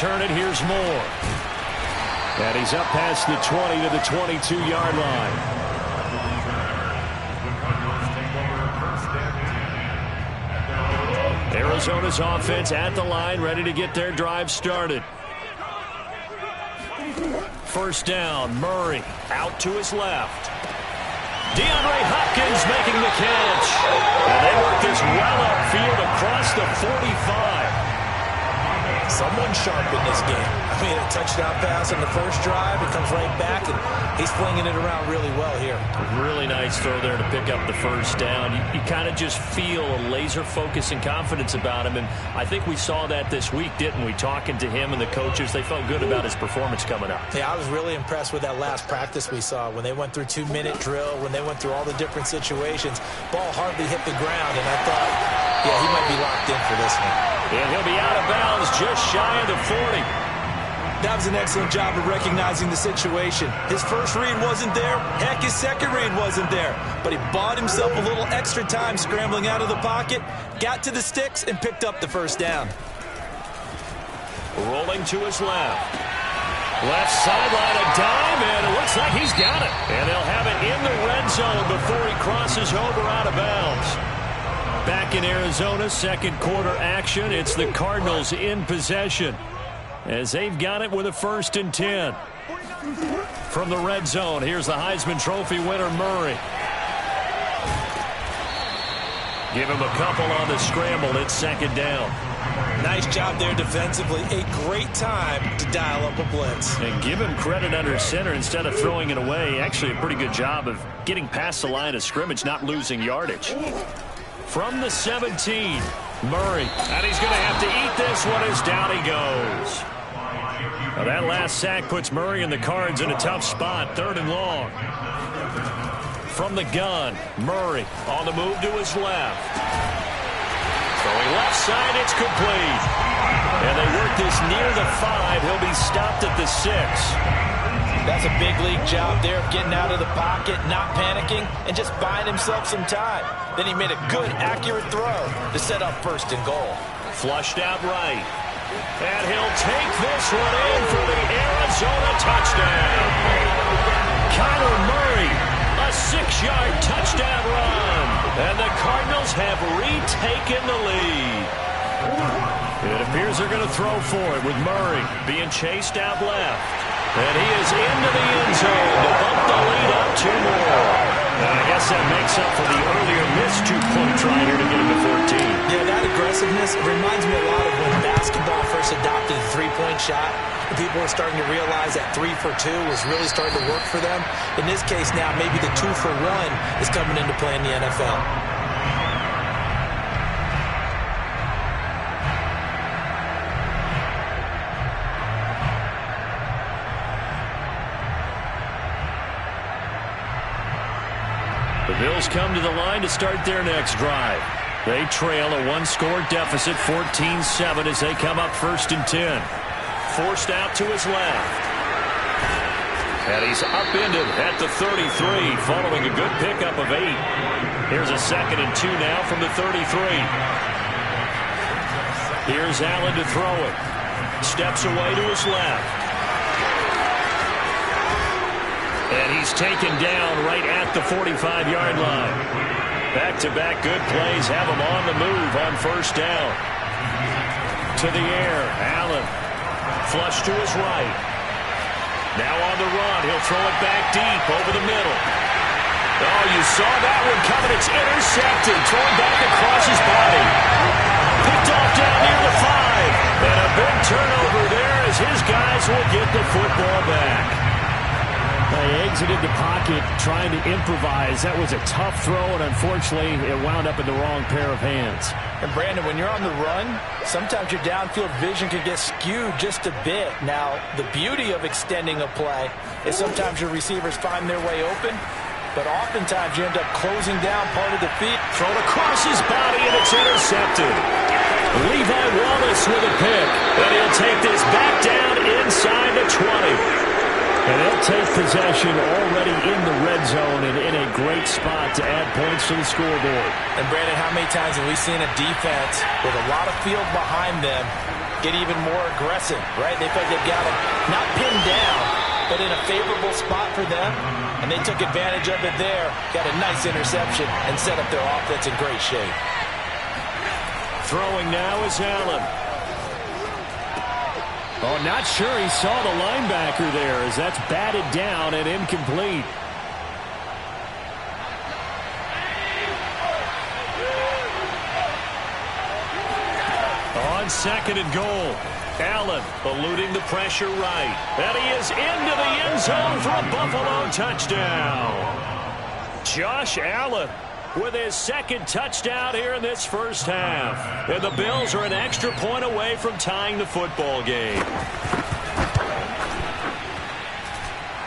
return it. Here's Moore. And he's up past the 20 to the 22-yard line. Arizona's offense at the line, ready to get their drive started. First down, Murray out to his left. DeAndre Hopkins making the catch. And they work this well upfield across the 45. Someone sharp in this game. I mean, a touchdown pass on the first drive. It comes right back, and he's flinging it around really well here. Really nice throw there to pick up the first down. You kind of just feel a laser focus and confidence about him, and I think we saw that this week, didn't we? Talking to him and the coaches, they felt good about his performance coming up. Yeah, I was really impressed with that last practice we saw when they went through 2-minute drill, when they went through all the different situations. Ball hardly hit the ground, and I thought, yeah, he might be locked in for this one. And he'll be out of bounds just shy of the 40. That was an excellent job of recognizing the situation. His first read wasn't there. Heck, his second read wasn't there. But he bought himself a little extra time scrambling out of the pocket, got to the sticks, and picked up the first down. Rolling to his left. Left sideline, a dime, and it looks like he's got it. And they'll have it in the red zone before he crosses over out of bounds. Back in Arizona, second quarter action. It's the Cardinals in possession as they've got it with a 1st and 10. From the red zone, here's the Heisman Trophy winner, Murray. Give him a couple on the scramble. It's 2nd down. Nice job there defensively. A great time to dial up a blitz. And give him credit under center instead of throwing it away. Actually, a pretty good job of getting past the line of scrimmage, not losing yardage. From the 17, Murray. And he's going to have to eat this one as down he goes. Now that last sack puts Murray and the Cards in a tough spot. 3rd and long. From the gun, Murray on the move to his left. Throwing left side, it's complete. And they work this near the 5. He'll be stopped at the 6. That's a big league job there of getting out of the pocket, not panicking, and just buying himself some time. Then he made a good, accurate throw to set up 1st and goal. Flushed out right. And he'll take this one in for the Arizona touchdown. Kyler Murray, a 6-yard touchdown run. And the Cardinals have retaken the lead. It appears they're going to throw for it with Murray being chased out left. And he is into the end zone to bump the lead up 2 more. And I guess that makes up for the earlier missed 2-point try here to get him to 14. Yeah, that aggressiveness, it reminds me a lot of when basketball first adopted the 3-point shot. And people were starting to realize that 3 for 2 was really starting to work for them. In this case now, maybe the 2 for 1 is coming into play in the NFL. The Bills come to the line to start their next drive. They trail a 1-score deficit, 14-7, as they come up 1st and 10. Forced out to his left. And he's upended at the 33, following a good pickup of 8. Here's a 2nd and 2 now from the 33. Here's Allen to throw it. Steps away to his left. And he's taken down right at the 45-yard line. Back-to-back good plays have him on the move on 1st down. To the air, Allen. Flush to his right. Now on the run, he'll throw it back deep over the middle. Oh, you saw that one coming. It's intercepted. Thrown back across his body. Picked off down near the 5. And a big turnover there as his guys will get the football back. They exited the pocket trying to improvise. That was a tough throw, and unfortunately, it wound up in the wrong pair of hands. And Brandon, when you're on the run, sometimes your downfield vision can get skewed just a bit. Now, the beauty of extending a play is sometimes your receivers find their way open, but oftentimes you end up closing down part of the field. Thrown across his body, and it's intercepted. Levi Wallace with a pick, and he'll take this back down inside the 20. And they'll take possession already in the red zone and in a great spot to add points to the scoreboard. And Brandon, how many times have we seen a defense with a lot of field behind them get even more aggressive, right? They felt they've got him not pinned down, but in a favorable spot for them, and they took advantage of it there. Got a nice interception and set up their offense in great shape. Throwing now is Allen. Oh, not sure he saw the linebacker there as that's batted down and incomplete. On second and goal, Allen eluding the pressure right. And he is into the end zone for a Buffalo touchdown. Josh Allen with his second touchdown here in this first half. And the Bills are an extra point away from tying the football game.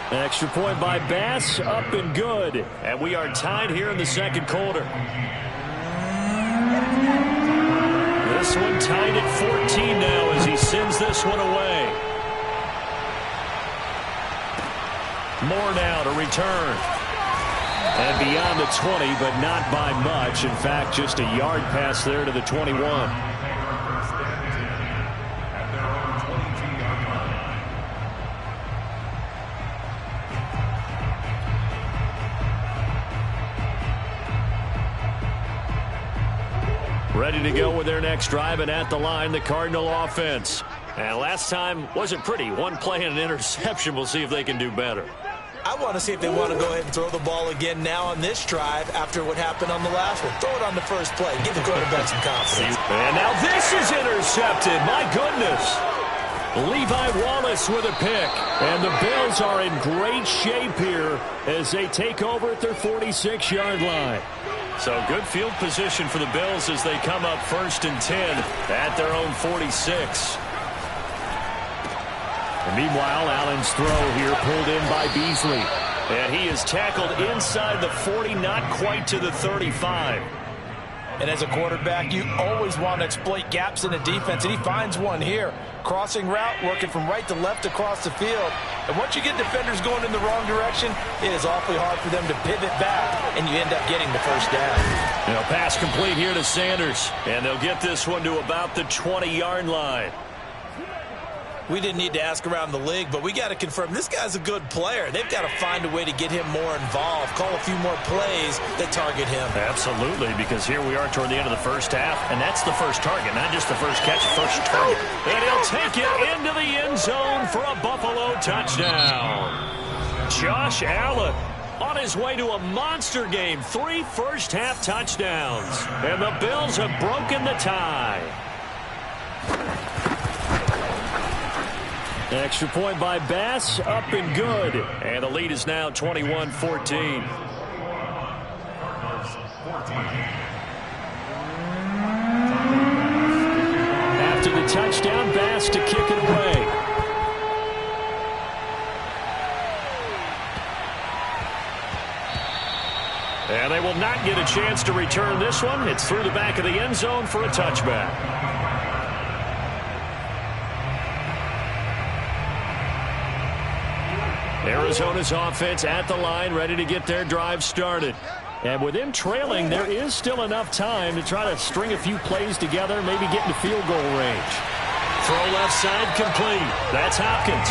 An extra point by Bass, up and good. And we are tied here in the second quarter. This one tied at 14 now as he sends this one away. Moore now to return. And beyond the 20, but not by much. In fact, just a yard pass there to the 21. Ready to go with their next drive, and at the line, the Cardinal offense. And last time wasn't pretty. One play and an interception. We'll see if they can do better. I want to see if they want to go ahead and throw the ball again now on this drive after what happened on the last one. Throw it on the first play. Give the quarterback some confidence. And now this is intercepted. My goodness. Levi Wallace with a pick. And the Bills are in great shape here as they take over at their 46-yard line. So good field position for the Bills as they come up 1st and 10 at their own 46. And meanwhile, Allen's throw here pulled in by Beasley. And he is tackled inside the 40, not quite to the 35. And as a quarterback, you always want to exploit gaps in the defense, and he finds one here. Crossing route, working from right to left across the field. And once you get defenders going in the wrong direction, it is awfully hard for them to pivot back, and you end up getting the first down. Pass complete here to Sanders, and they'll get this one to about the 20-yard line. We didn't need to ask around the league, but we got to confirm this guy's a good player. They've got to find a way to get him more involved, call a few more plays that target him. Absolutely, because here we are toward the end of the first half, and that's the first target, not just the first catch, first target. And he'll take it into the end zone for a Buffalo touchdown. Josh Allen on his way to a monster game, 3 first-half touchdowns. And the Bills have broken the tie. Extra point by Bass, up and good. And the lead is now 21-14. After the touchdown, Bass to kick it away. And they will not get a chance to return this one. It's through the back of the end zone for a touchback. Arizona's offense at the line, ready to get their drive started. And with them trailing, there is still enough time to try to string a few plays together, maybe get into field goal range. Throw left side complete. That's Hopkins.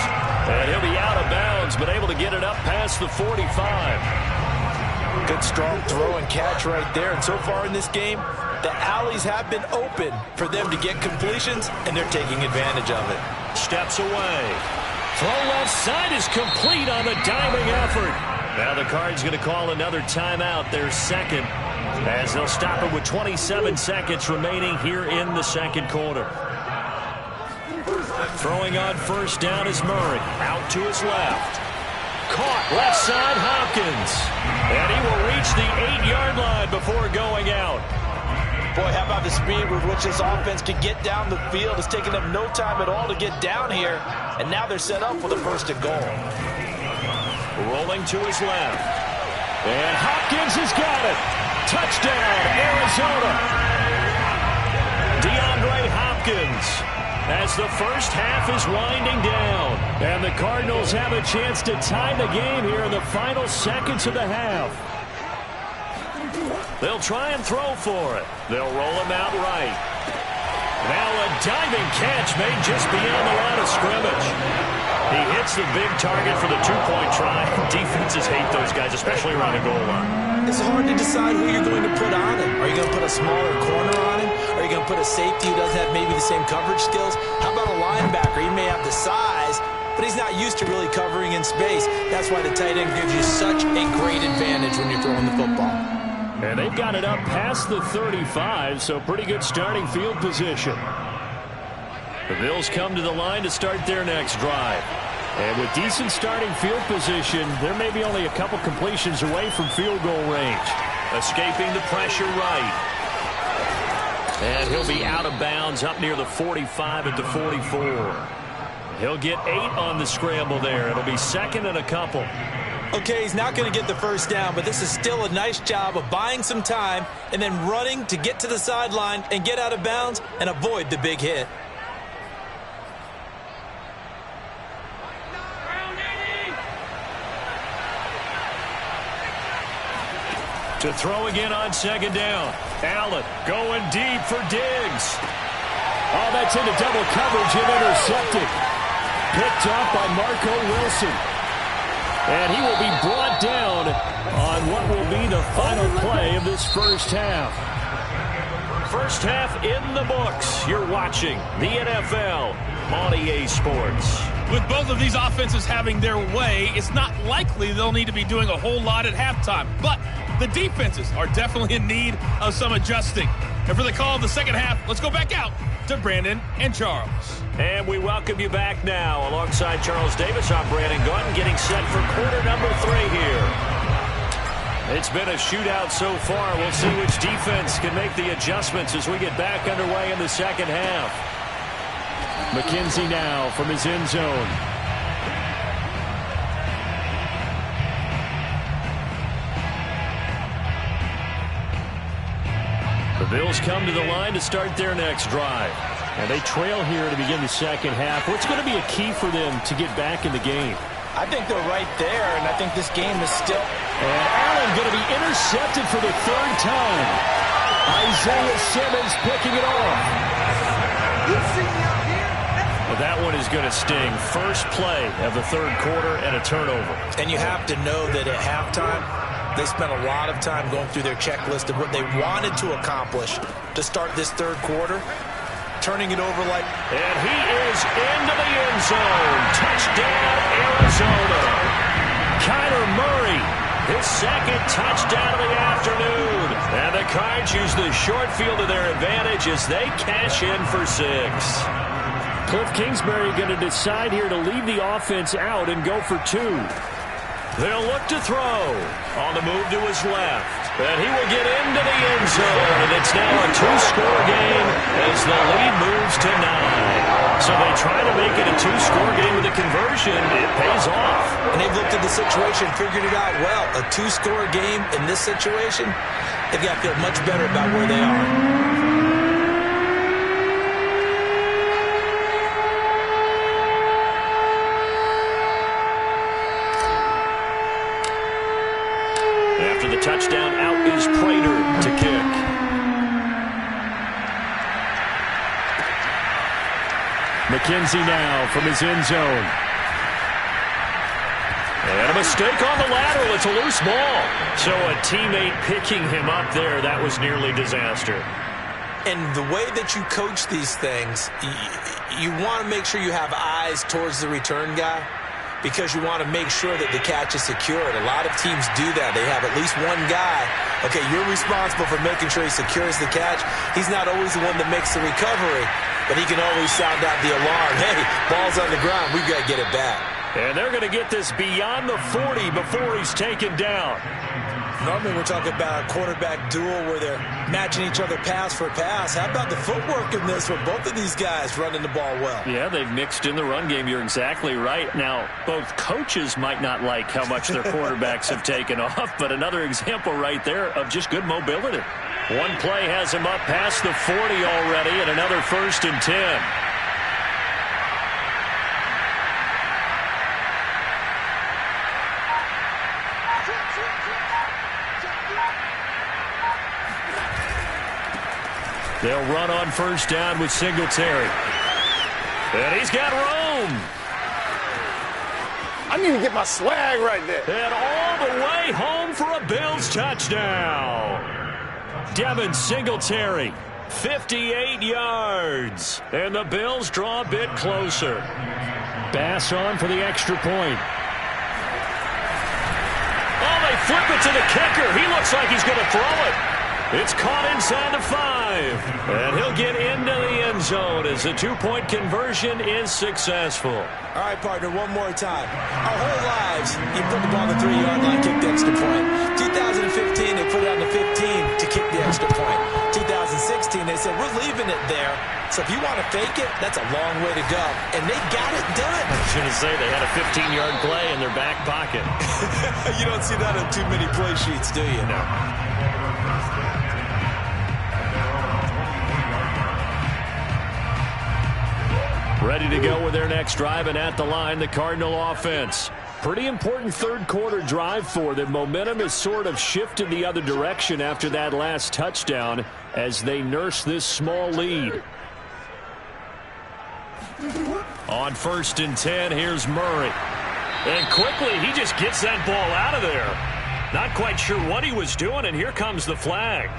And he'll be out of bounds, but able to get it up past the 45. Good strong throw and catch right there. And so far in this game, the alleys have been open for them to get completions, and they're taking advantage of it. Steps away. Throw left side is complete on the diving effort. Now the Cards going to call another timeout, their second, as they'll stop it with 27 seconds remaining here in the second quarter. Throwing on first down is Murray. Out to his left. Caught left side Hopkins. And he will reach the 8-yard line before going out. Boy, how about the speed with which this offense can get down the field? It's taken them no time at all to get down here. And now they're set up for the 1st and goal. Rolling to his left. And Hopkins has got it. Touchdown, Arizona. DeAndre Hopkins, as the first half is winding down. And the Cardinals have a chance to tie the game here in the final seconds of the half. They'll try and throw for it. They'll roll him out right. Now a diving catch made just beyond the line of scrimmage. He hits the big target for the two-point try. Defenses hate those guys, especially around the goal line. It's hard to decide who you're going to put on him. Are you going to put a smaller corner on him? Are you going to put a safety who doesn't have maybe the same coverage skills? How about a linebacker? He may have the size, but he's not used to really covering in space. That's why the tight end gives you such a great advantage when you're throwing the football. And they've got it up past the 35, so pretty good starting field position. The Bills come to the line to start their next drive. And with decent starting field position, there may be only a couple completions away from field goal range. Escaping the pressure right. And he'll be out of bounds up near the 45 at the 44. He'll get 8 on the scramble there. It'll be second and a couple. Okay, he's not going to get the first down, but this is still a nice job of buying some time and then running to get to the sideline and get out of bounds and avoid the big hit. To throw again on second down. Allen going deep for Diggs. Oh, that's into double coverage and intercepted. Picked up by Marco Wilson. And he will be brought down on what will be the final play of this first half. First half in the books. You're watching the NFL on EA Sports. With both of these offenses having their way, it's not likely they'll need to be doing a whole lot at halftime. But the defenses are definitely in need of some adjusting. And for the call of the second half, let's go back out to Brandon and Charles. And we welcome you back now. Alongside Charles Davis, I'm Brandon Gunn, getting set for quarter number 3 here. It's been a shootout so far. We'll see which defense can make the adjustments as we get back underway in the second half. McKenzie now from his end zone. The Bills come to the line to start their next drive. And they trail here to begin the second half. What's going to be a key for them to get back in the game? I think they're right there, and I think this game is still... And Allen going to be intercepted for the third time. Isaiah Simmons picking it off. Well, that one is going to sting. First play of the third quarter and a turnover. And you have to know that at halftime, they spent a lot of time going through their checklist of what they wanted to accomplish to start this third quarter. Turning it over like... And he is into the end zone. Touchdown, Arizona. Kyler Murray, his second touchdown of the afternoon. And the Cards use the short field to their advantage as they cash in for 6. Cliff Kingsbury going to decide here to leave the offense out and go for 2. They'll look to throw. On the move to his left. And he will get into the end zone. And it's now a 2-score game as the lead moves to 9. So they try to make it a 2-score game with a conversion. It pays off. And they've looked at the situation, figured it out well. A 2-score game in this situation, they've got to feel much better about where they are. After the touchdown, out is Prater to kick. McKenzie now from his end zone. And a mistake on the lateral. It's a loose ball. So a teammate picking him up there, that was nearly disaster. And the way that you coach these things, you want to make sure you have eyes towards the return guy, because you want to make sure that the catch is secured. A lot of teams do that. They have at least one guy. Okay, you're responsible for making sure he secures the catch. He's not always the one that makes the recovery, but he can always sound out the alarm. Hey, ball's on the ground. We've got to get it back. And they're going to get this beyond the 40 before he's taken down. Normally we're talking about a quarterback duel where they're matching each other pass for pass. How about the footwork in this with both of these guys running the ball well? Yeah, they've mixed in the run game. You're exactly right. Now, both coaches might not like how much their quarterbacks have taken off, but another example right there of just good mobility. One play has him up past the 40 already, and another 1st and 10. They'll run on first down with Singletary. And he's got room. I need to get my swag right there. And all the way home for a Bills touchdown. Devin Singletary, 58 yards. And the Bills draw a bit closer. Bass on for the extra point. Oh, they flip it to the kicker. He looks like he's going to throw it. It's caught inside the 5. And he'll get into the end zone as the two-point conversion is successful. All right, partner, one more time. Our whole lives, you put the ball on the 3-yard line, kick the extra point. 2015, they put it on the 15 to kick the extra point. 2016, they said, we're leaving it there. So if you want to fake it, that's a long way to go. And they got it done. I was going to say they had a 15-yard play in their back pocket. You don't see that on too many play sheets, do you? No. Ready to go with their next drive, and at the line, the Cardinal offense. Pretty important third-quarter drive for them. Momentum has sort of shifted the other direction after that last touchdown as they nurse this small lead. On 1st and 10, here's Murray. And quickly, he just gets that ball out of there. Not quite sure what he was doing, and here comes the flag.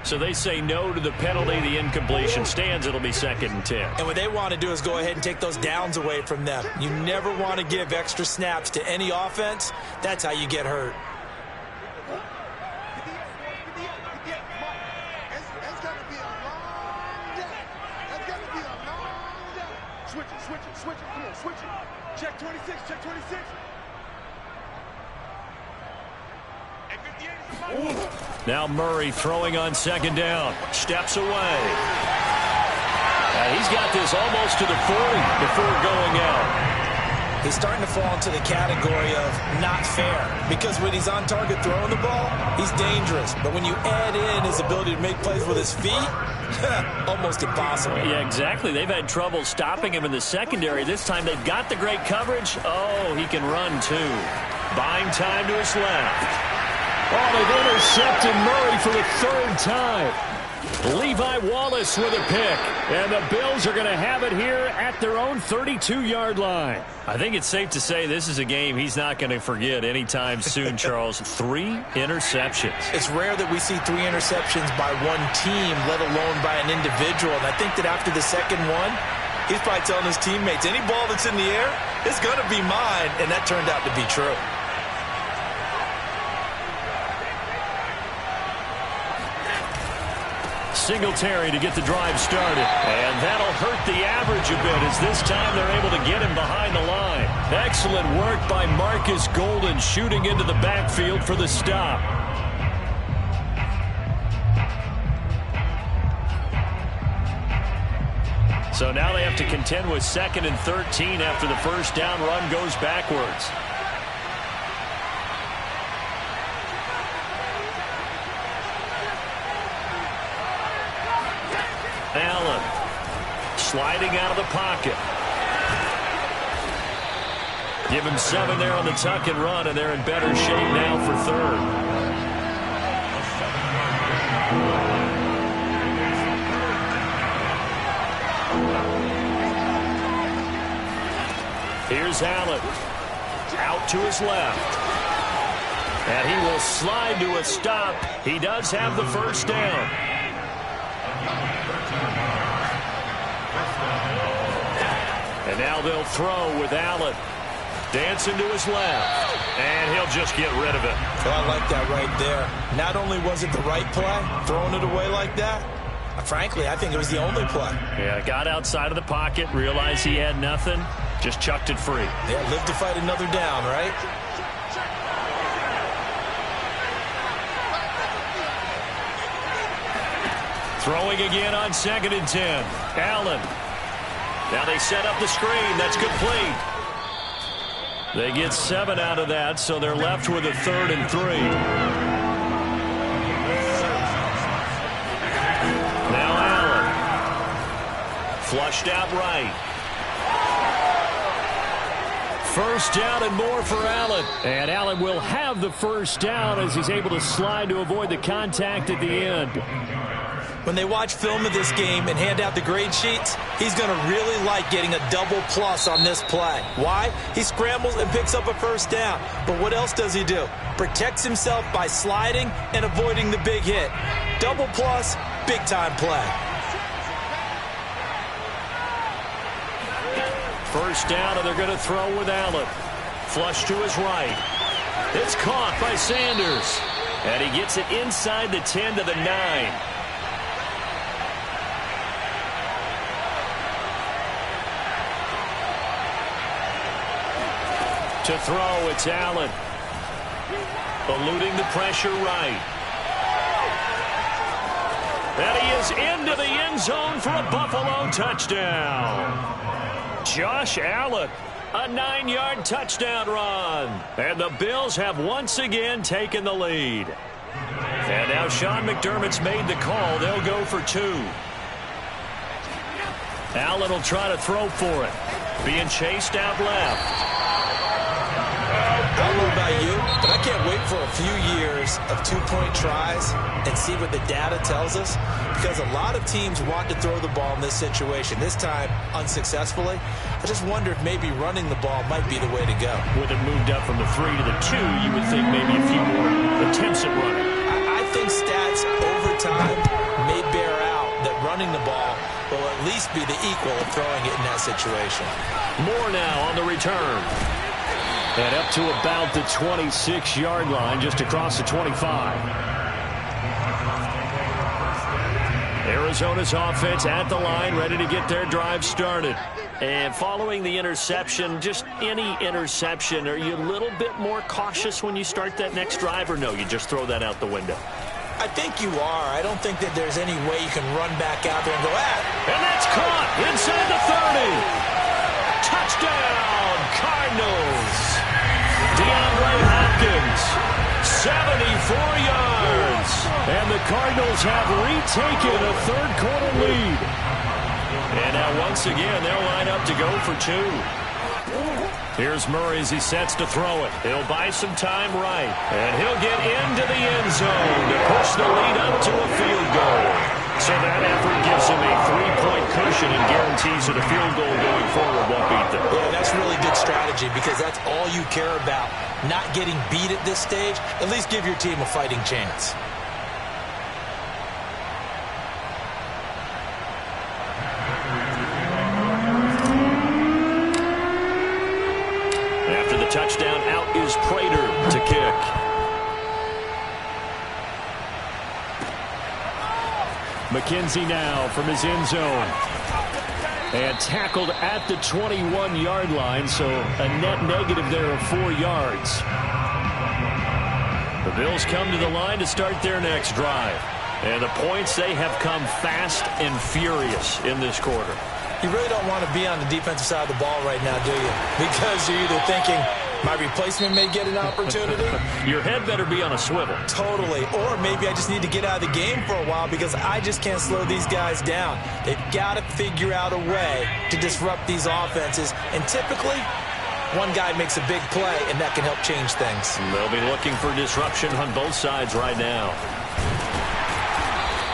So they say no to the penalty. The incompletion stands. It'll be 2nd and 10. And what they want to do is go ahead and take those downs away from them. You never want to give extra snaps to any offense. That's how you get hurt. It's going to be a long day. It's going to be a long day. Switch it. Come on, switch it. Check 26, check 26. Now Murray throwing on 2nd down. Steps away. He's got this almost to the 40 before going out. He's starting to fall into the category of not fair. Because when he's on target throwing the ball, he's dangerous. But when you add in his ability to make plays with his feet, almost impossible. Yeah, exactly. They've had trouble stopping him in the secondary. This time they've got the great coverage. Oh, he can run too. Buying time to his left. Oh, they've intercepted Murray for the 3rd time. Levi Wallace with a pick. And the Bills are going to have it here at their own 32-yard line. I think it's safe to say this is a game he's not going to forget anytime soon, Charles. 3 interceptions. It's rare that we see 3 interceptions by one team, let alone by an individual. And I think that after the second one, he's probably telling his teammates, any ball that's in the air, it's going to be mine. And that turned out to be true. Singletary to get the drive started. And that'll hurt the average a bit as this time they're able to get him behind the line. Excellent work by Marcus Golden shooting into the backfield for the stop. So now they have to contend with 2nd and 13 after the first down run goes backwards. Allen sliding out of the pocket. Give him 7 there on the tuck and run, and they're in better shape now for 3rd. Here's Allen out to his left. And he will slide to a stop. He does have the first down. And now they'll throw with Allen. Dancing to his left. And he'll just get rid of it. Oh, I like that right there. Not only was it the right play, throwing it away like that, frankly, I think it was the only play. Yeah, got outside of the pocket, realized he had nothing, just chucked it free. Yeah, live to fight another down, right? Throwing again on 2nd and 10. Allen. Now they set up the screen. That's complete. They get 7 out of that, so they're left with a 3rd and 3. Now Allen. Flushed out right. First down and more for Allen. And Allen will have the first down as he's able to slide to avoid the contact at the end. When they watch film of this game and hand out the grade sheets, he's going to really like getting a double plus on this play. Why? He scrambles and picks up a first down. But what else does he do? Protects himself by sliding and avoiding the big hit. Double plus, big-time play. First down, and they're going to throw with Allen. Flush to his right. It's caught by Sanders. And he gets it inside the 10 to the 9. To throw, it's Allen. Eluding the pressure right. And he is into the end zone for a Buffalo touchdown. Josh Allen, a 9-yard touchdown run. And the Bills have once again taken the lead. And now Sean McDermott's made the call. They'll go for 2. Allen will try to throw for it. Being chased out left. I don't know about you, but I can't wait for a few years of two-point tries and see what the data tells us, because a lot of teams want to throw the ball in this situation, this time unsuccessfully. I just wonder if maybe running the ball might be the way to go. With it moved up from the 3 to the 2, you would think maybe a few more attempts at running. I think stats over time may bear out that running the ball will at least be the equal of throwing it in that situation. More now on the return. And up to about the 26-yard line, just across the 25. Arizona's offense at the line, ready to get their drive started. And following the interception, just any interception, are you a little bit more cautious when you start that next drive, or no, you just throw that out the window? I think you are. I don't think that there's any way you can run back out there and go, And that's caught inside the 30. Touchdown, Cardinals. DeAndre Hopkins, 74 yards. And the Cardinals have retaken a third-quarter lead. And now once again, they'll line up to go for 2. Here's Murray as he sets to throw it. He'll buy some time right. And he'll get into the end zone to push the lead up to a field goal. So that effort gives him a 3-point cushion and guarantees that a field goal going forward won't beat them. Yeah, that's really good strategy, because that's all you care about. Not getting beat at this stage. At least give your team a fighting chance. After the touchdown, out is Prater to kick. McKenzie now from his end zone. And tackled at the 21-yard line, so a net negative there of 4 yards. The Bills come to the line to start their next drive. And the points, they have come fast and furious in this quarter. You really don't want to be on the defensive side of the ball right now, do you? Because you're either thinking, my replacement may get an opportunity. Your head better be on a swivel. Totally. Or maybe I just need to get out of the game for a while because I just can't slow these guys down. They've got to figure out a way to disrupt these offenses. And typically, one guy makes a big play, and that can help change things. They'll be looking for disruption on both sides right now.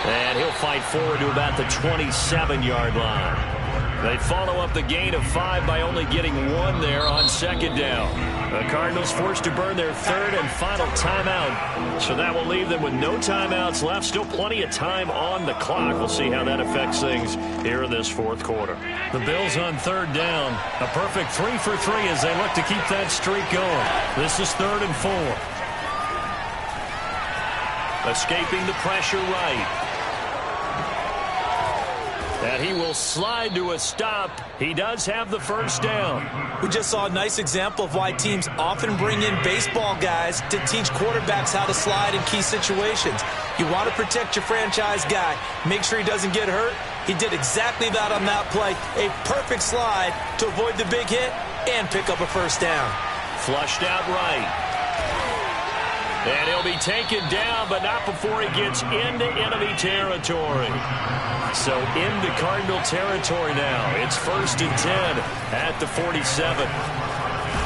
And he'll fight forward to about the 27-yard line. They follow up the gain of 5 by only getting 1 there on second down. The Cardinals forced to burn their third and final timeout. So that will leave them with no timeouts left. Still plenty of time on the clock. We'll see how that affects things here in this fourth quarter. The Bills on third down. A perfect 3 for 3 as they look to keep that streak going. This is 3rd and 4. Escaping the pressure right. And he will slide to a stop. He does have the first down. We just saw a nice example of why teams often bring in baseball guys to teach quarterbacks how to slide in key situations. You want to protect your franchise guy. Make sure he doesn't get hurt. He did exactly that on that play. A perfect slide to avoid the big hit and pick up a first down. Flushed out right. And he'll be taken down, but not before he gets into enemy territory. So into Cardinal territory now. It's 1st and 10 at the 47.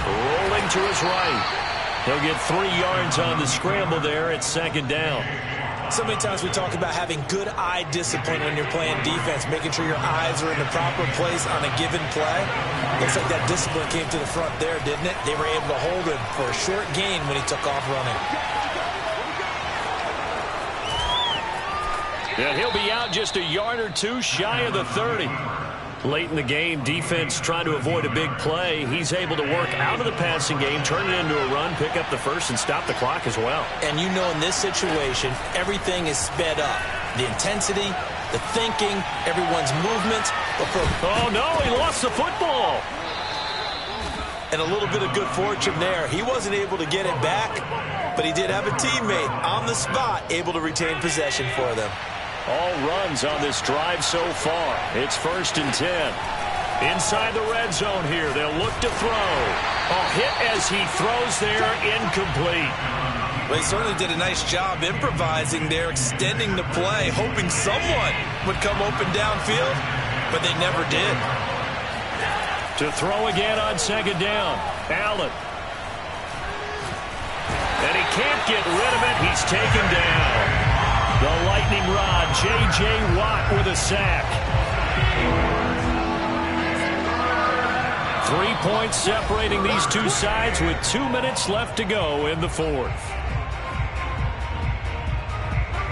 Rolling to his right. He'll get 3 yards on the scramble there at second down. So many times we talk about having good eye discipline when you're playing defense, making sure your eyes are in the proper place on a given play. Looks like that discipline came to the front there, didn't it? They were able to hold him for a short gain when he took off running. And he'll be out just a yard or two shy of the 30. Late in the game, defense trying to avoid a big play. He's able to work out of the passing game, turn it into a run, pick up the first, and stop the clock as well. And you know in this situation, everything is sped up. The intensity, the thinking, everyone's movement. Oh, no, he lost the football. And a little bit of good fortune there. He wasn't able to get it back, but he did have a teammate on the spot able to retain possession for them. All runs on this drive so far. It's 1st and 10. Inside the red zone here. They'll look to throw. A hit as he throws there, incomplete. Well, he certainly did a nice job improvising there, extending the play, hoping someone would come open downfield, but they never did. To throw again on 2nd down. Allen. And he can't get rid of it. He's taken down. The lightning rod, J.J. Watt with a sack. 3 points separating these two sides with 2 minutes left to go in the 4th.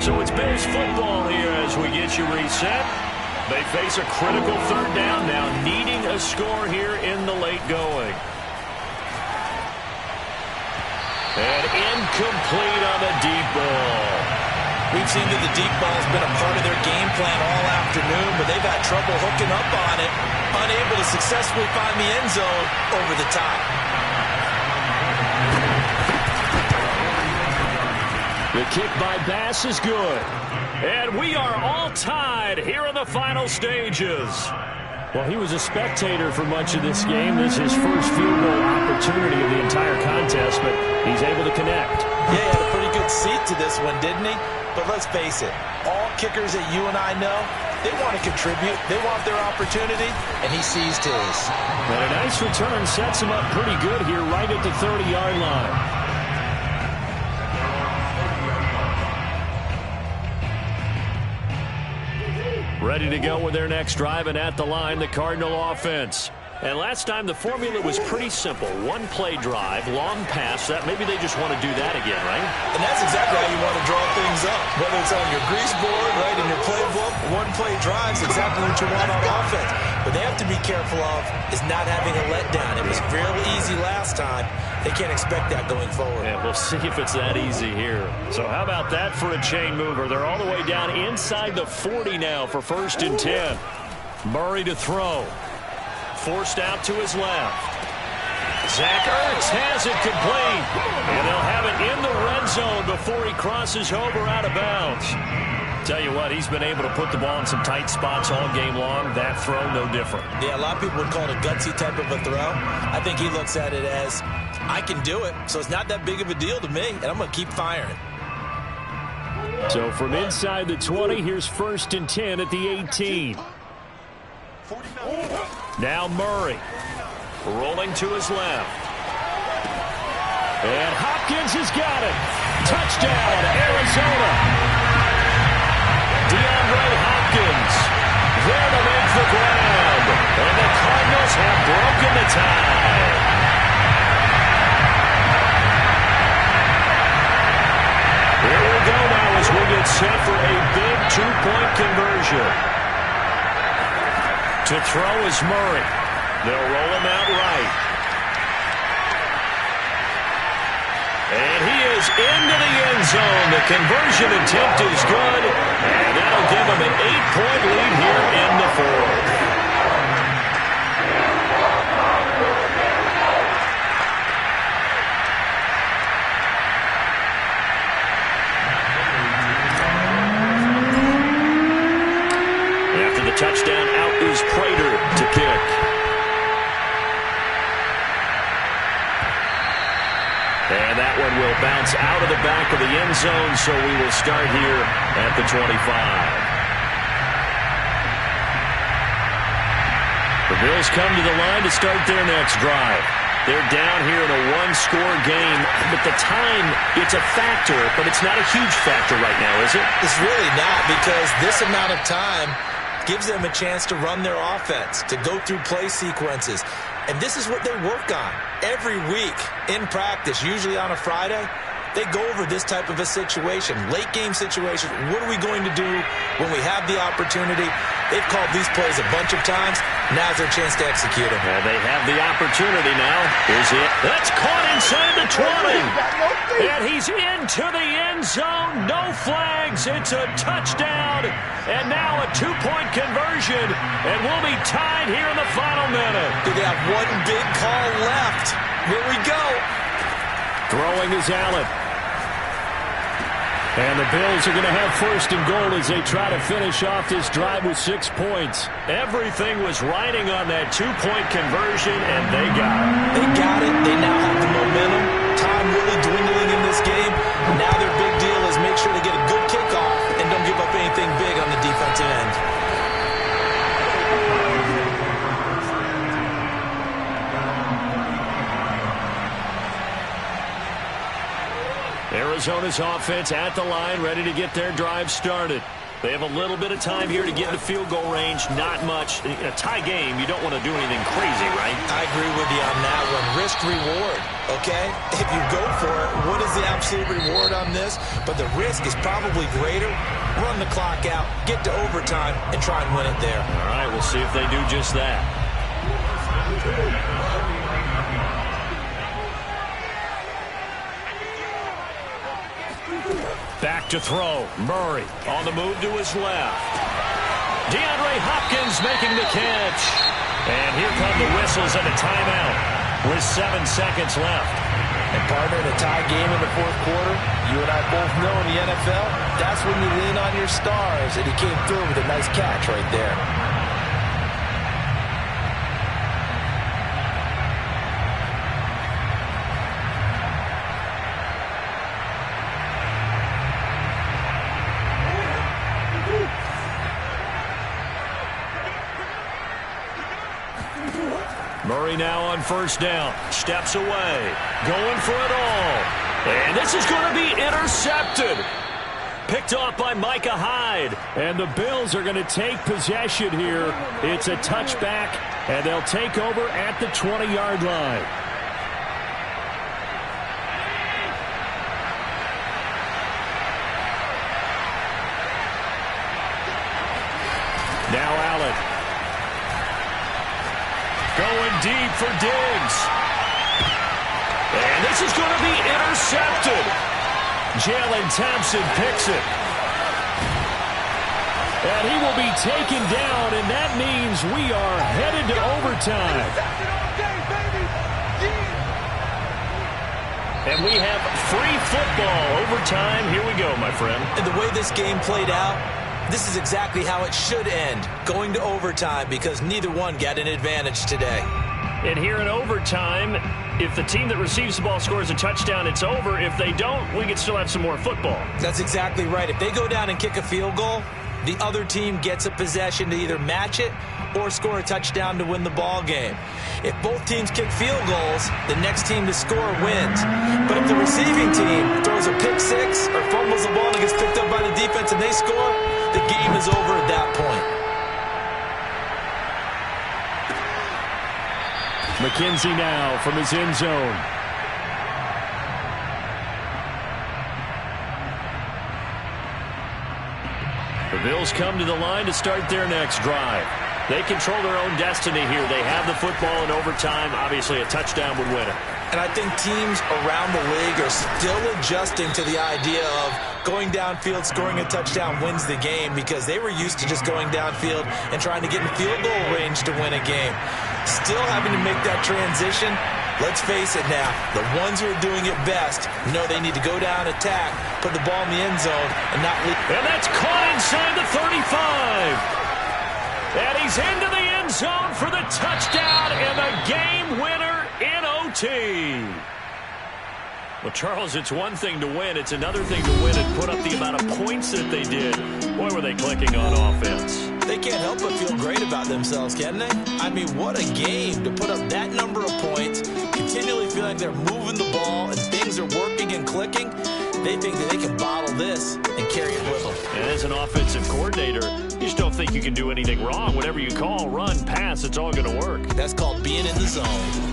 So it's Bears football here as we get you reset. They face a critical 3rd down now, needing a score here in the late going. And incomplete on the deep ball. We've seen that the deep ball's been a part of their game plan all afternoon, but they've had trouble hooking up on it, unable to successfully find the end zone over the top. The kick by Bass is good. And we are all tied here in the final stages. Well, he was a spectator for much of this game. This is his first field goal opportunity of the entire contest, but he's able to connect. Yeah, he had a pretty good seat to this one, didn't he? But let's face it, all kickers that you and I know, they want to contribute. They want their opportunity, and he seized his. And a nice return sets him up pretty good here right at the 30-yard line. Ready to go with their next drive, and at the line, the Cardinal offense. And last time, the formula was pretty simple. One-play drive, long pass. That maybe they just want to do that again, right? And that's exactly how you want to draw things up. Whether it's on your grease board, right, in your playbook, one-play drives, exactly what you want on offense. But they have to be careful of is not having a letdown. It was real easy last time. They can't expect that going forward. Yeah, we'll see if it's that easy here. So how about that for a chain mover? They're all the way down inside the 40 now for 1st and 10. Murray to throw. Forced out to his left. Zach Ertz has it complete. And they'll have it in the red zone before he crosses over out of bounds. Tell you what, he's been able to put the ball in some tight spots all game long. That throw, no different. Yeah, a lot of people would call it a gutsy type of a throw. I think he looks at it as, I can do it, so it's not that big of a deal to me, and I'm going to keep firing. So from inside the 20, here's 1st and 10 at the 18. Now Murray rolling to his left. And Hopkins has got it. Touchdown, Arizona. DeAndre Hopkins there to make the grab. And the Cardinals have broken the tie. Here we go now as we get set for a big 2-point conversion. To throw is Murray. They'll roll him out right. And he is into the end zone. The conversion attempt is good. And that'll give him an 8-point lead here in the 4th. After the touchdown, out is Prater to kick. And that one will bounce out of the back of the end zone, so we will start here at the 25. The Bills come to the line to start their next drive. They're down here in a one-score game, but the time, it's a factor, but it's not a huge factor right now, is it? It's really not, because this amount of time gives them a chance to run their offense, to go through play sequences. And this is what they work on every week in practice, usually on a Friday. They go over this type of a situation, late game situation. What are we going to do when we have the opportunity? They've called these plays a bunch of times. Now's their chance to execute them. Yeah, they have the opportunity now. Here's it. That's caught inside the 20. And he's into the end zone. No flags. It's a touchdown. And now a two-point conversion. And we'll be tied here in the final minute. Do they have one big call left? Here we go. Throwing is Allen. And the Bills are going to have first and goal as they try to finish off this drive with 6 points. Everything was riding on that two-point conversion, and they got it. They got it. They now have the momentum. Time really dwindling in this game. Now their big deal is make sure they get a good kickoff and don't give up anything big on the defensive end. Arizona's offense at the line, ready to get their drive started. They have a little bit of time here to get into field goal range, not much. In a tie game, you don't want to do anything crazy, right? I agree with you on that one. Risk-reward, okay? If you go for it, what is the absolute reward on this? But the risk is probably greater. Run the clock out, get to overtime, and try and win it there. All right, we'll see if they do just that. Back to throw. Murray on the move to his left. DeAndre Hopkins making the catch. And here come the whistles and a timeout with 7 seconds left. And partner, in a tie game in the fourth quarter, you and I both know in the NFL, that's when you lean on your stars. And he came through with a nice catch right there. Murray now on first down. Steps away. Going for it all. And this is going to be intercepted. Picked off by Micah Hyde. And the Bills are going to take possession here. It's a touchback, and they'll take over at the 20-yard line. Now Allen. Going deep for Diggs. And this is going to be intercepted. Jalen Thompson picks it. And he will be taken down, and that means we are headed to overtime. And we have free football overtime. Here we go, my friend. And the way this game played out, this is exactly how it should end, going to overtime, because neither one got an advantage today. And here in overtime, if the team that receives the ball scores a touchdown, it's over. If they don't, we can still have some more football. That's exactly right. If they go down and kick a field goal, the other team gets a possession to either match it or score a touchdown to win the ball game. If both teams kick field goals, the next team to score wins. But if the receiving team throws a pick six or fumbles the ball and gets picked up by the defense and they score, the game is over at that point. McKenzie now from his end zone. The Bills come to the line to start their next drive. They control their own destiny here. They have the football in overtime. Obviously, a touchdown would win it. And I think teams around the league are still adjusting to the idea of going downfield, scoring a touchdown wins the game, because they were used to just going downfield and trying to get in field goal range to win a game. Still having to make that transition. Let's face it now, the ones who are doing it best know they need to go down, attack, put the ball in the end zone, and not leave. And that's caught inside the 35. And he's into the end zone for the touchdown and the game winner in OT. Well, Charles, it's one thing to win. It's another thing to win and put up the amount of points that they did. Boy, were they clicking on offense. They can't help but feel great about themselves, can they? I mean, what a game to put up that number of points, continue time they're moving the ball and things are working and clicking, they think that they can bottle this and carry it with them. And as an offensive coordinator, you just don't think you can do anything wrong. Whatever you call, run, pass, it's all going to work. That's called being in the zone.